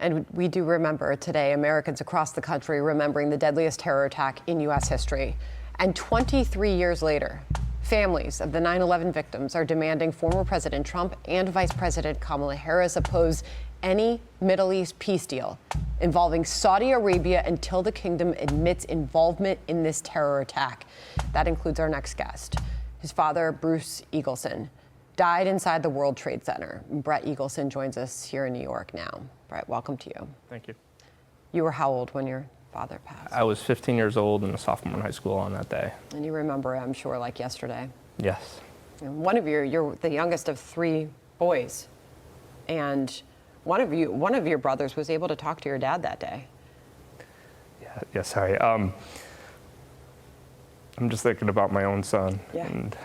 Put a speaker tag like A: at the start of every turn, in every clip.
A: And we do remember today, Americans across the country remembering the deadliest terror attack in U.S. history. And 23 years later, families of the 9/11 victims are demanding former President Trump and Vice President Kamala Harris oppose any Middle East peace deal involving Saudi Arabia until the kingdom admits involvement in this terror attack. That includes our next guest. His father, Bruce Eagleson, died inside the World Trade Center. Brett Eagleson joins us here in New York now. Brett, welcome to you.
B: Thank you.
A: You were how old when your father passed?
B: I was 15 years old and a sophomore in high school on that day.
A: And you remember, I'm sure, like yesterday.
B: Yes.
A: And you're the youngest of three boys, and one of your brothers was able to talk to your dad that day.
B: Yeah, sorry. I'm just thinking about my own son.
A: Yeah.
B: And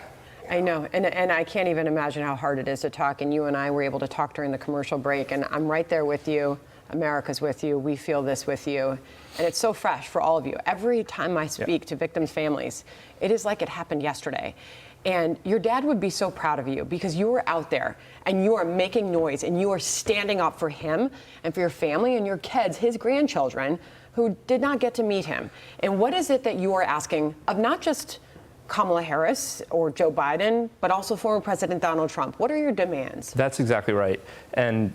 A: I know, and I can't even imagine how hard it is to talk, and you and I were able to talk during the commercial break, and I'm right there with you. America's with you. We feel this with you. And it's so fresh for all of you. Every time I speak to victims' families, it is like it happened yesterday. And your dad would be so proud of you because you are out there and you are making noise and you are standing up for him and for your family and your kids, his grandchildren, who did not get to meet him. And what is it that you are asking of not just Kamala Harris or Joe Biden, but also former President Donald Trump? What are your demands?
B: That's exactly right. And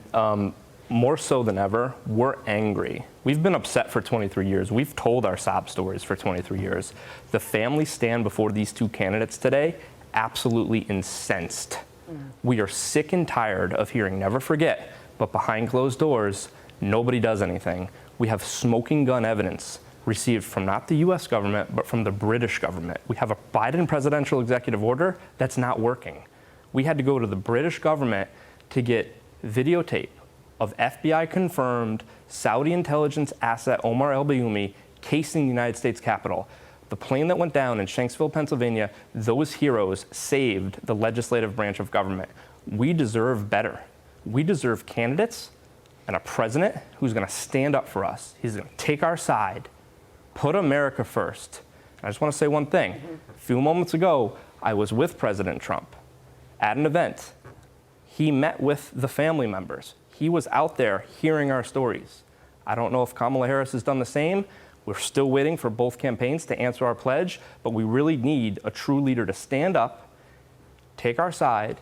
B: more so than ever, we're angry. We've been upset for 23 years. We've told our sob stories for 23 years. The families stand before these two candidates today absolutely incensed. We are sick and tired of hearing never forget, but behind closed doors, nobody does anything. We have smoking gun evidence received from not the US government, but from the British government. We have a Biden presidential executive order that's not working. We had to go to the British government to get videotape of FBI-confirmed Saudi intelligence asset Omar al-Bayoumi casing the United States Capitol. The plane that went down in Shanksville, Pennsylvania, those heroes saved the legislative branch of government. We deserve better. We deserve candidates and a president who's gonna stand up for us. He's gonna take our side, put America first. I just wanna say one thing. A few moments ago, I was with President Trump at an event. He met with the family members. He was out there hearing our stories. I don't know if Kamala Harris has done the same. We're still waiting for both campaigns to answer our pledge, but we really need a true leader to stand up, take our side,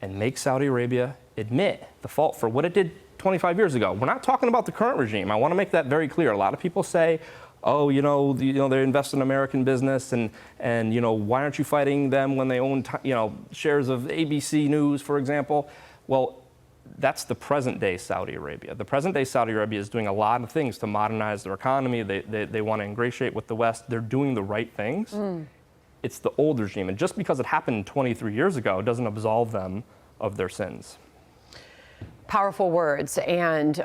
B: and make Saudi Arabia admit the fault for what it did 25 years ago. We're not talking about the current regime. I want to make that very clear. A lot of people say, oh, they invest in American business, and why aren't you fighting them when they own shares of ABC News, for example? Well, that's the present day Saudi Arabia. The present day Saudi Arabia is doing a lot of things to modernize their economy. They want to ingratiate with the West. They're doing the right things. It's the old regime. And just because it happened 23 years ago doesn't absolve them of their sins.
A: Powerful words, and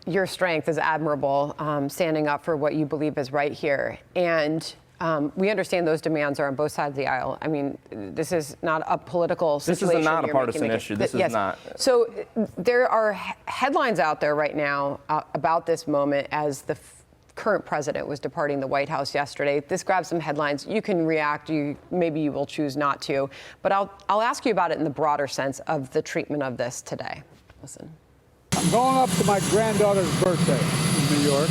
A: your strength is admirable, standing up for what you believe is right here. And we understand those demands are on both sides of the aisle. I mean, this is not a political situation.
B: This is not a partisan issue. This is not.
A: So there are headlines out there right now about this moment as the current president was departing the White House yesterday. This grabs some headlines. You can react. Maybe you will choose not to. But I'll ask you about it in the broader sense of the treatment of this today. Listen.
C: I'm going up to my granddaughter's birthday in New York.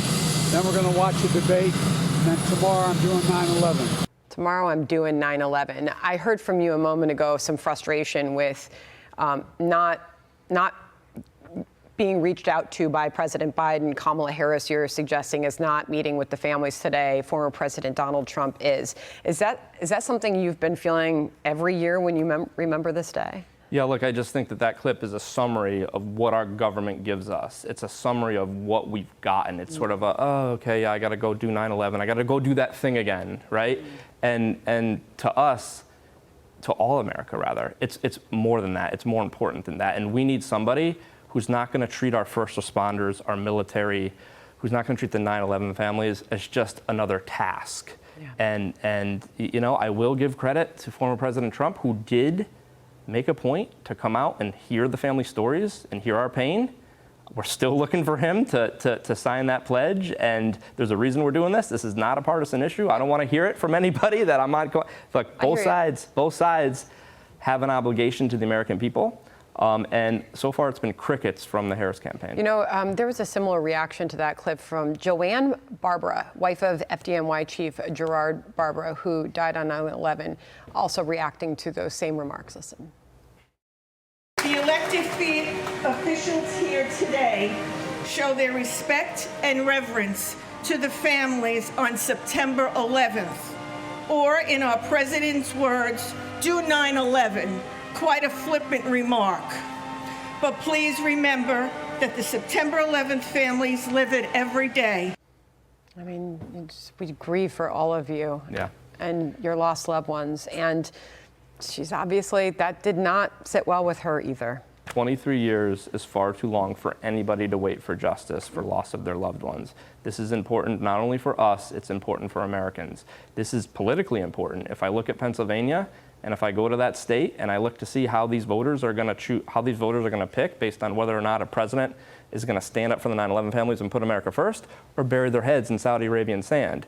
C: Then we're going to watch a debate. And then tomorrow I'm doing 9/11.
A: Tomorrow I'm doing 9/11. I heard from you a moment ago some frustration with not being reached out to by President Biden. Kamala Harris, you're suggesting, is not meeting with the families today. Former President Donald Trump is. Is that something you've been feeling every year when you remember this day?
B: Yeah, look, I just think that clip is a summary of what our government gives us. It's a summary of what we've gotten. It's sort of oh, okay, yeah, I got to go do 9/11. I got to go do that thing again, right? And to us, to all America, rather, it's more than that. It's more important than that. And we need somebody who's not going to treat our first responders, our military, who's not going to treat the 9/11 families as just another task. Yeah. And I will give credit to former President Trump, who did make a point to come out and hear the family stories and hear our pain. We're still looking for him to sign that pledge, and there's a reason we're doing this. This is not a partisan issue. I don't want to hear it from anybody that I'm not going. Look, both sides have an obligation to the American people. And so far, it's been crickets from the Harris campaign.
A: You know, there was a similar reaction to that clip from Joanne Barbara, wife of FDNY chief Gerard Barbara, who died on 9/11, also reacting to those same remarks. Listen.
D: The elected officials here today show their respect and reverence to the families on September 11th. Or, in our president's words, do 9/11. Quite a flippant remark. But please remember that the September 11th families live it every day.
A: I mean, we grieve for all of you and your lost loved ones. And she's obviously, that did not sit well with her either.
B: 23 years is far too long for anybody to wait for justice for loss of their loved ones. This is important not only for us, it's important for Americans. This is politically important. If I look at Pennsylvania, and if I go to that state and I look to see how these voters are going to choose, how these voters are going to pick based on whether or not a president is going to stand up for the 9/11 families and put America first, or bury their heads in Saudi Arabian sand,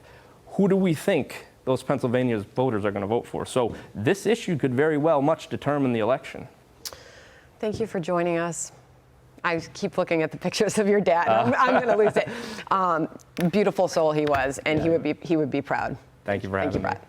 B: who do we think those Pennsylvania voters are going to vote for? So this issue could very well much determine the election.
A: Thank you for joining us. I keep looking at the pictures of your dad. I'm going to lose it. Beautiful soul he was, and he would be proud.
B: Thank you for having me.
A: Brad.